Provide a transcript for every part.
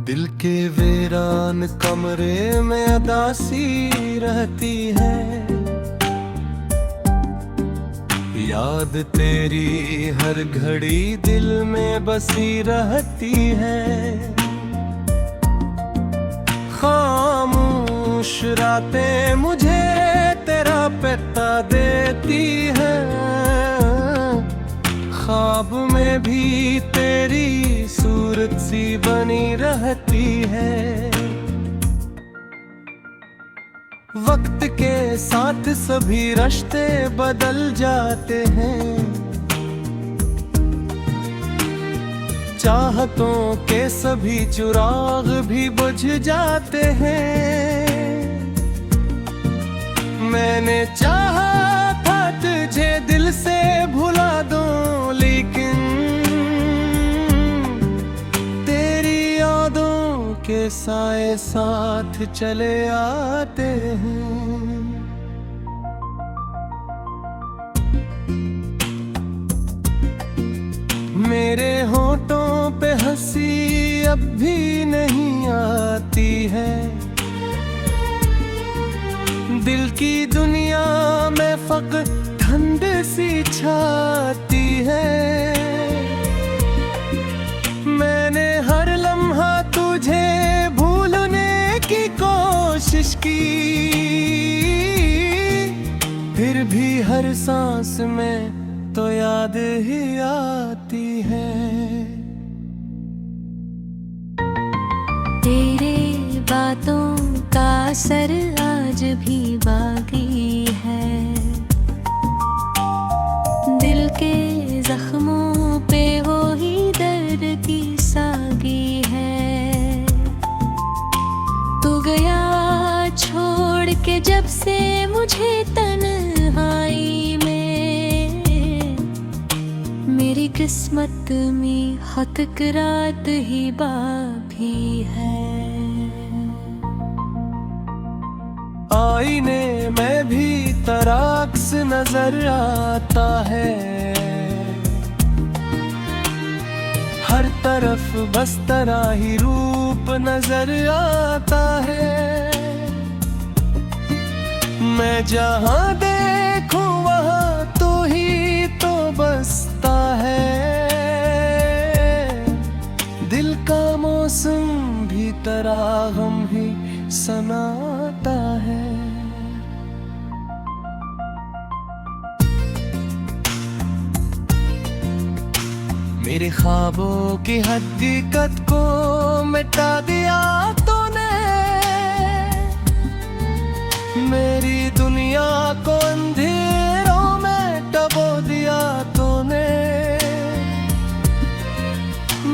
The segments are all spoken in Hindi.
दिल के वीरान कमरे में अदासी रहती है। याद तेरी हर घड़ी दिल में बसी रहती है। खामोश रातें मुझे तेरा पता देती है। ख्वाब में भी तेरी सूरत सी बनी रहती है। वक्त के साथ सभी रिश्ते बदल जाते हैं। चाहतों के सभी चिराग भी बुझ जाते हैं। मैंने चाहा था तुझे दिल से भुला दूं, लेकिन तेरी यादों के साए साथ चले आते हैं। मेरे होठों पे हंसी अब भी नहीं आती है। दिल की दुनिया में फकत ठंड सी छाती है। मैंने हर लम्हा तुझे भूलने की कोशिश की, फिर भी हर सांस में तो याद ही आती है। तेरे बातों का असर आज भी बाकी है। दिल के जख्मों पे वो ही दर्द की सागी है। तू गया छोड़ के जब से मुझे तन्हाई में, मेरी किस्मत में हक रात ही बाकी है। आईने में भी तराक्स नजर आता है। हर तरफ बस तेरा ही रूप नजर आता है। मैं जहां देखूं वहां तू ही तो बसता है। दिल का मौसम भी तेरा गम ही सनाता है। मेरे ख्वाबों की हकीकत को मिटा दिया तूने। मेरी दुनिया को अंधेरों में डुबो दिया तूने।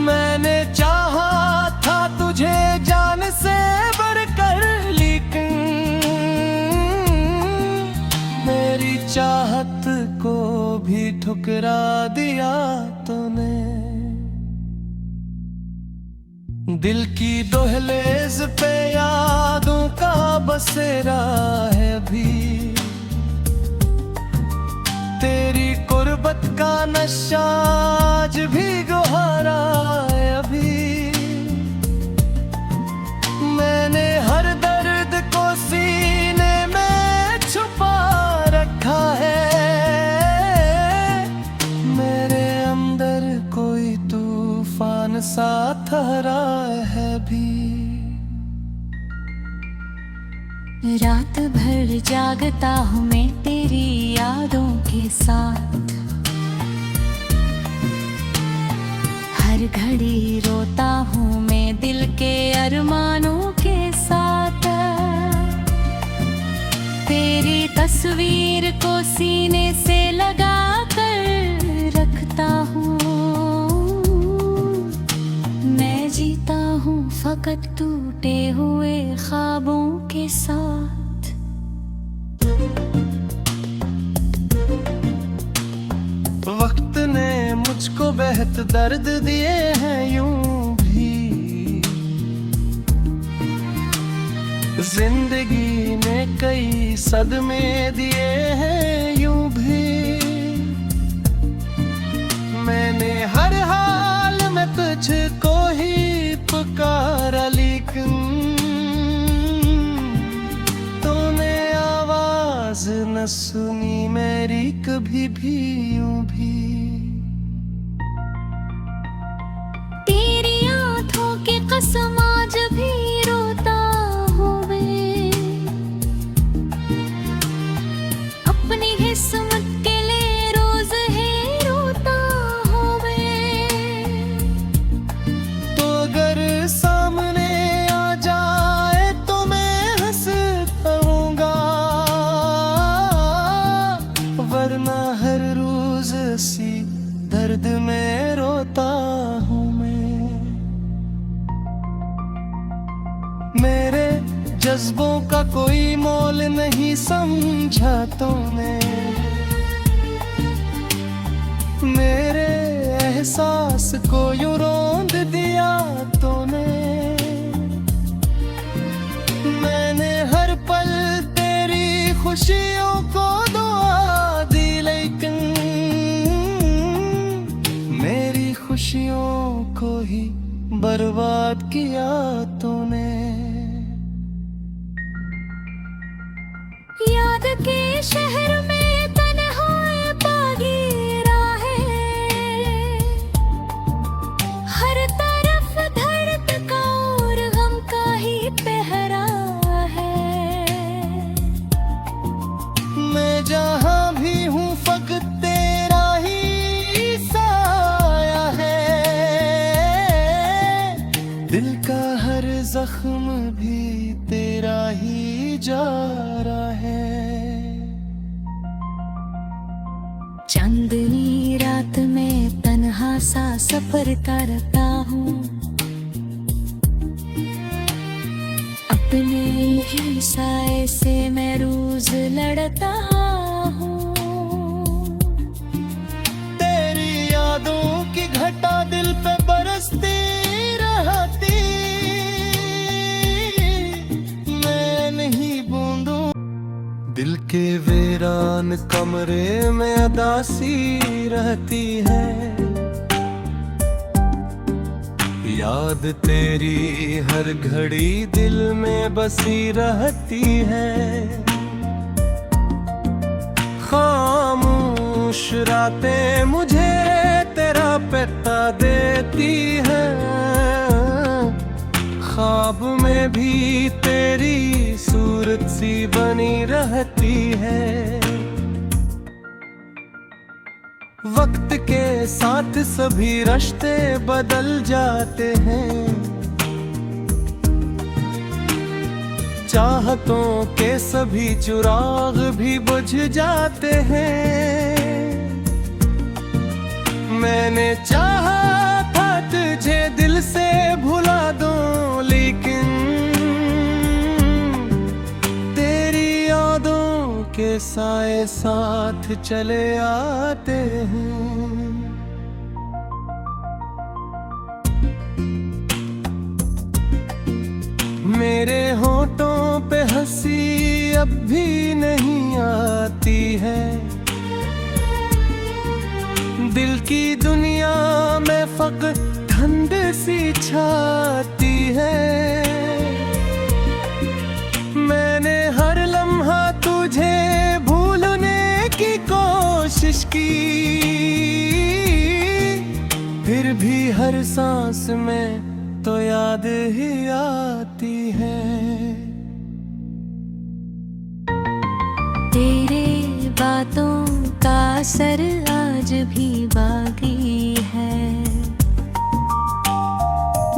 मैंने चाहा था तुझे जान से बढ़कर, लेकिन मेरी चाहत को भी ठुकरा दिया तूने। दिल की दहलीज पे यादों का बसेरा है अभी। तेरी कुर्बत का नशा आज भी गुहारा है अभी। मैंने हर दर्द को सीने में छुपा रखा है। मेरे अंदर कोई तूफान सा ठहरा है भी। रात भर जागता हूँ मैं तेरी यादों के साथ। हर घड़ी रोता हूँ मैं दिल के अरमानों के साथ। तेरी तस्वीर को सीने से लगा कर रखता हूँ। मैं जीता हूँ फकत टूटे हुए ख्वाबों के साथ। वक्त ने मुझको बेहद दर्द दिए हैं यूं भी। जिंदगी ने कई सदमे दिए हैं यूं भी। मैंने हर हाल में तुझको ही पुकारा सुनी मेरी कभी भी यूं भी। तेरी आंखों की कसम आज भी रोता हूँ मैं, अपनी किस्मत के लिए रोज ही रोता हूँ मैं। तो अगर सामने आ जाए तो मैं हंस पाऊंगा, वरना हर रोज सी दर्द में रोता हूँ मैं। मेरे जज्बों का कोई मोल नहीं समझा तूने, मेरे एहसास को यूं रौंद दिया तूने। मैंने हर पल तेरी खुशियों को दुआ दी, लेकिन मेरी खुशियों को ही बर्बाद किया तूने। याद के शहर में तन्हाई बागी राहें, हर तरफ दर्द का और गम का ही पहरा है। मैं जहाँ भी हूँ फकत तेरा ही साया है, दिल का हर जख्म भी तेरा ही जारा है। चांदनी रात में तन्हा सा सफर करता हूँ, अपने ही साए से मैं रोज लड़ता हूँ। तेरी यादों की घटा दिल पे बरसती रहती, मैं नहीं बूंदूं। दिल के वीरान कमरे में अदासी रहती है, याद तेरी हर घड़ी दिल में बसी रहती है। खामोश रातें मुझे तेरा पता देती है, ख्वाब में भी तेरी सूरत सी बनी रहती है। वक्त के साथ सभी रिश्ते बदल जाते हैं, चाहतों के सभी चिराग भी बुझ जाते हैं। मैंने चाहा था तुझे दिल से भुला दूं, लेकिन तेरी यादों के साए साथ चले आते हैं। मेरे होठों पे हंसी अब भी नहीं आती है, दिल की दुनिया में फकत ठंड सी छाती है। मैंने हर लम्हा तुझे भूलने की कोशिश की, फिर भी हर सांस में तो याद ही आती है। तेरे बातों का असर आज भी बाकी है,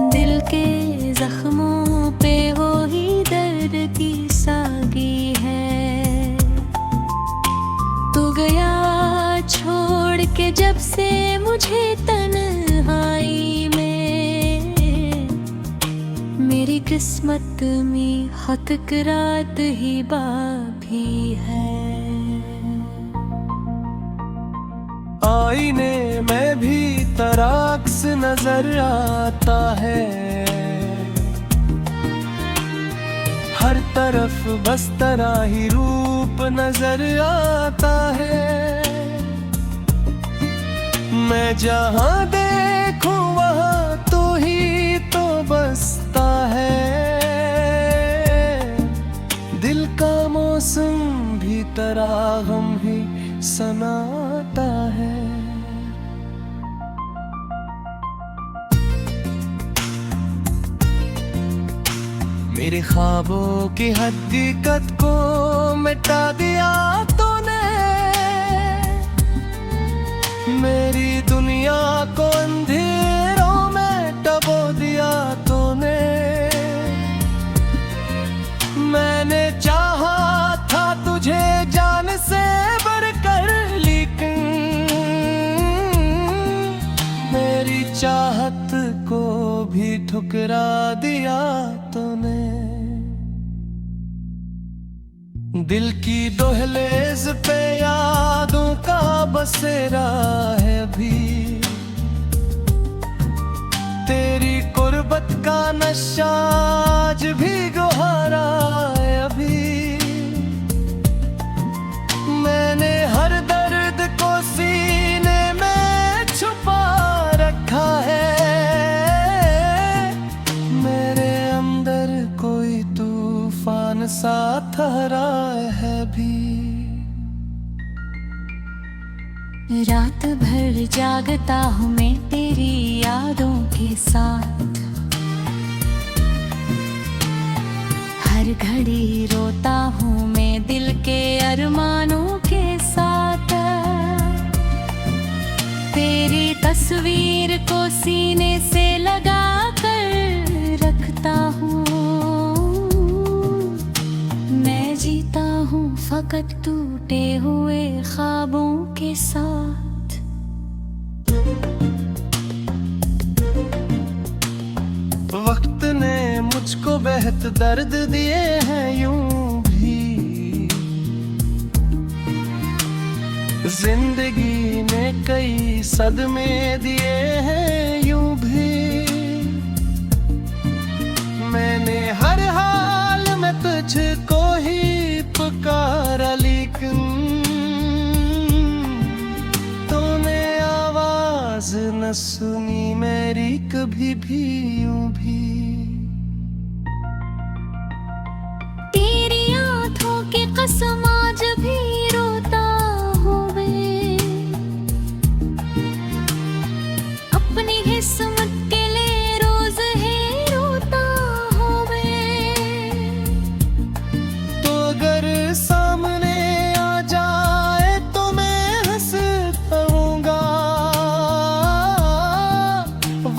दिल के जख्मों पे वो ही दर्द की सागी है। तू गया छोड़ के जब से मुझे तन्हाई में, मेरी किस्मत में हतक रात ही बाकी है। आईने में भी तराक्स नजर आता है, हर तरफ बस तेरा ही रूप नजर आता है। मैं जहाँ देखूं वहाँ तू ही तो बसता है, दिल का मौसम भी तेरा सनाता है। मेरे ख्वाबों की हकीकत को मिटा दिया तूने, मेरी दुनिया को अंधेरों में डबो दिया तूने। मैंने चाहा था तुझे जान से बढ़कर, लेकिन मेरी चाहत को भी ठुकरा दिया तूने। दिल की दहलीज पे यादों का बसेरा है अभी, तेरी गुर्बत का नशा आज भी गुहारा है अभी। मैंने हर दर्द को सीने में छुपा रखा है, मेरे अंदर कोई तूफान सा ठहरा है भी। रात भर जागता हूँ मैं तेरी यादों के साथ, हर घड़ी रोता हूँ मैं दिल के अरमानों के साथ। तेरी तस्वीर को सीने से लगा कर रखता हूँ, मैं जीता हूँ फकत टूटे हुए ख्वाबों के साथ। वक्त ने मुझको बेहद दर्द दिए हैं यूं भी, जिंदगी ने कई सदमे दिए हैं यूं भी। मैंने हर हाल में तुझको ही पुकारा, लेकिन तूने आवाज न सुनी मेरी कभी भी यूं भी। तेरी आँखों की कसम आज भी रोता हूँ मैं, अपनी किस्मत के लिए रोज ही रोता हूँ मैं। तो अगर सामने आ जाए तो मैं हंस पाऊंगा,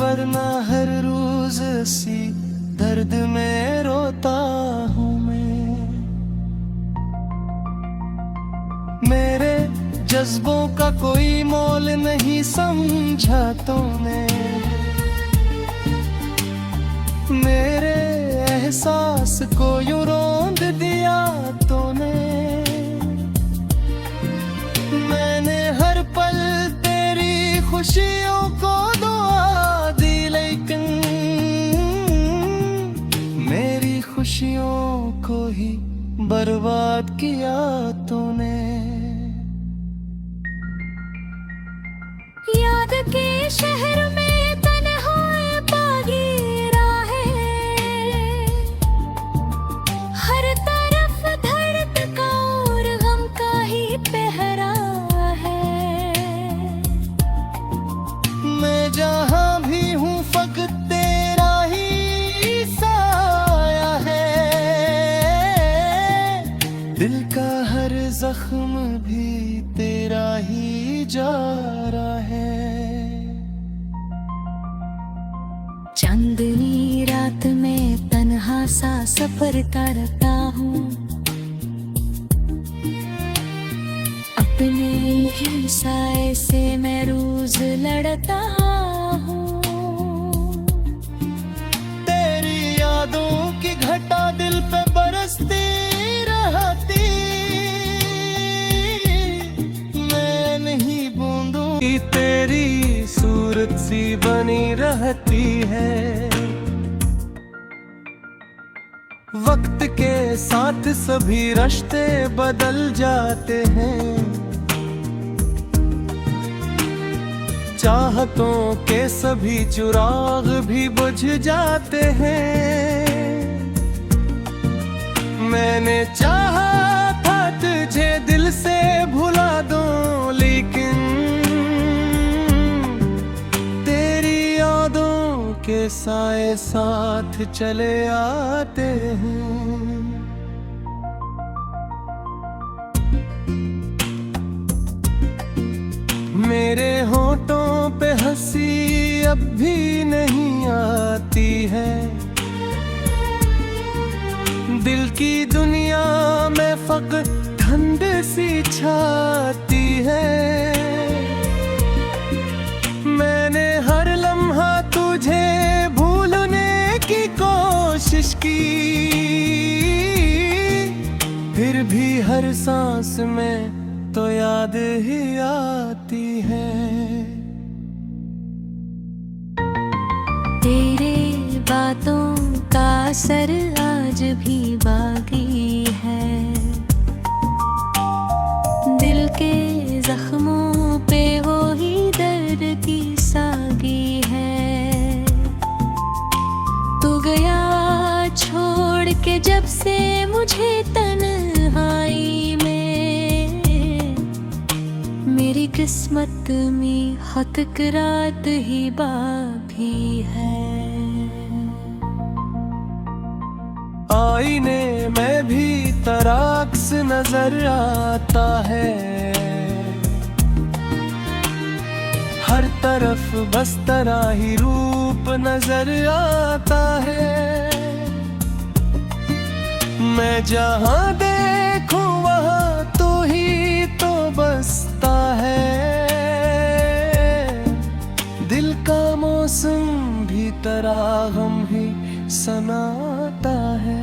वरना हर रोज सी दर्द में रोता हूँ मैं। मेरे जज्बों का कोई मोल नहीं समझा तूने, मेरे एहसास को यूं रौंद दिया तूने। मैंने हर पल तेरी खुशियों को दुआ दी, लेकिन मेरी खुशियों को ही बर्बाद किया तूने। याद के शहर में तन्हाई बागीरा है, हर तरफ दर्द का और गम का ही पहरा है। मैं जहाँ भी हूँ फकत तेरा ही साया है, दिल का हर जख्म भी तेरा ही जारा है। चांदनी रात में तन्हा सा सफर करता हूँ, अपने ही साए से मैं रोज लड़ता हूँ। तेरी यादों की घटा दिल पे बरसती रहती, मैं नहीं बूंदों की तेरी सूरत सी बनी रहती है। वक्त के साथ सभी रिश्ते बदल जाते हैं, चाहतों के सभी चिराग भी बुझ जाते हैं। मैंने चाहा था तुझे दिल से भुला दूं, साए साथ चले आते हैं। मेरे होठों पे हंसी अब भी नहीं आती है, दिल की दुनिया में फक़्त ठंड सी छाती है। मैंने हर लम्हा तुझे भूलने की कोशिश की, फिर भी हर सांस में तो याद ही आती है। तेरे बातों का असर आज भी बाकी है, दिल के जख्मों पे वो ही दर्द की सागी है। तू गया छोड़ के जब से मुझे तन्हाई में, मेरी किस्मत में हाँ तक रात ही बाकी है। आईने में भी तराक्स नजर आता है, हर तरफ बस तेरा ही रूप नजर आता है। मैं जहाँ देखूं वहाँ तू ही तो बसता है, दिल का मौसम भी तेरा गम ही सनाता है।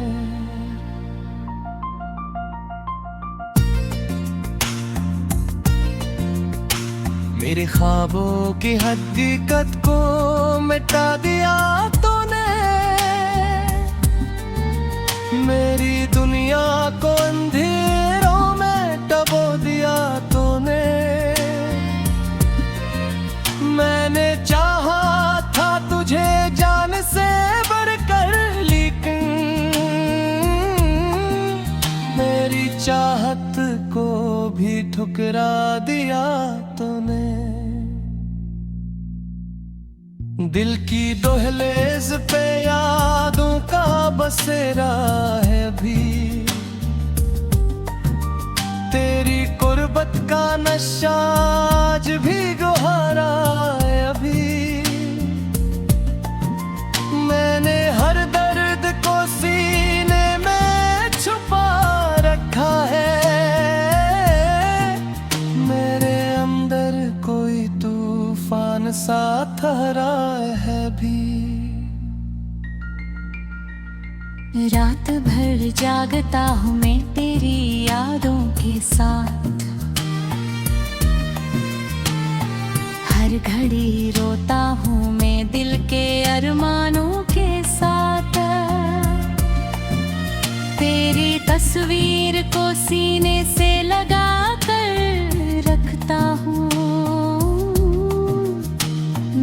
मेरे ख्वाबों की हकीकत को मिटा दिया तूने, मेरी दुनिया को अंधेरों में डुबो दिया तूने। मैंने चाहा था तुझे जान से बढ़कर, लेकिन मेरी चाहत को भी ठुकरा दिया तूने। दिल की दहलीज पे यादों का बसेरा है अभी, तेरी कुर्बत का नशा आज भी गुहारा है अभी। मैंने हर दर्द को सीने में छुपा रखा है, मेरे अंदर कोई तूफान सा ठहरा है भी। रात भर जागता हूँ मैं तेरी यादों के साथ, हर घड़ी रोता हूँ मैं दिल के अरमानों के साथ। तेरी तस्वीर को सीने से लगा कर रखता हूँ,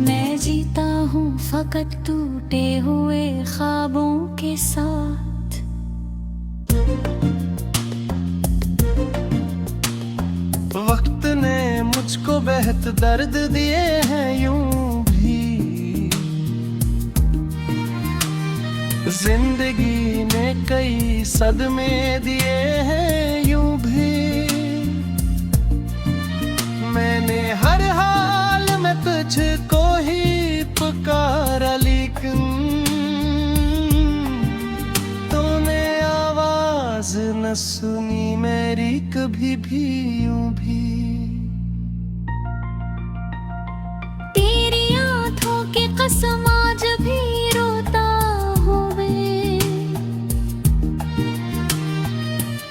मैं जीता हूँ फकत टूटे हुए ख्वाबों के साथ। वक्त ने मुझको बेहद दर्द दिए हैं यूं भी, जिंदगी ने कई सदमे दिए हैं यूं भी। मैंने हर हाल में तुझको ही पुकारा, लेकिन तूने आवाज न सुनी मेरी कभी भी यूं भी। तेरी आंखों की कसम आज भी रोता हूँ मैं,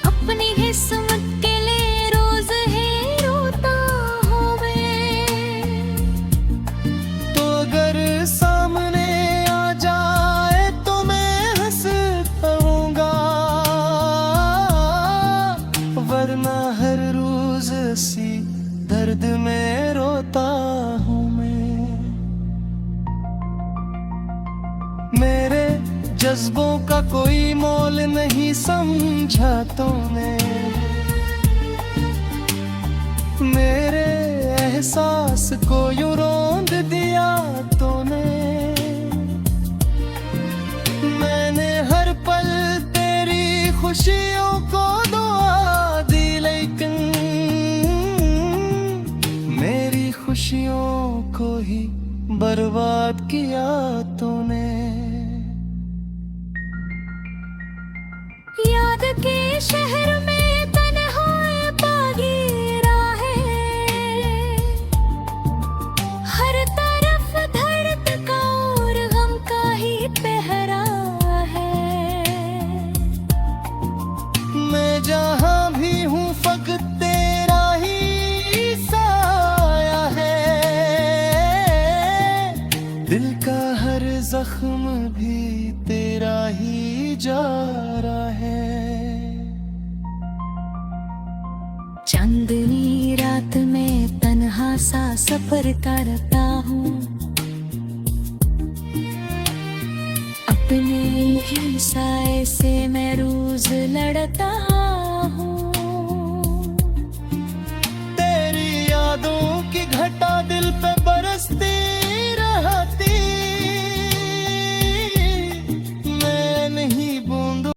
अपनी किस्मत के लिए रोज ही रोता हूँ मैं। तो अगर सामने आ जाए तो मैं हंस पाऊंगा, वरना हर रोज सी दर्द में रोता हूँ मैं। मेरे जज्बों का कोई मोल नहीं समझा तूने, मेरे एहसास को यूं रौंद दिया तूने। खुशियों को दुआ दी, लेकिन मेरी खुशियों को ही बर्बाद किया तूने। याद के शहर में तन्हाई बागी राहें, हर तरफ दर्द का और गम का ही पहरा है। मैं जहाँ भी हूँ फकत तेरा ही साया है, दिल का हर जख्म भी तेरा ही जा रहा है। चांदनी रात में तन्हा सा सफर करता हूँ, अपने ही साए से मैं रोज लड़ता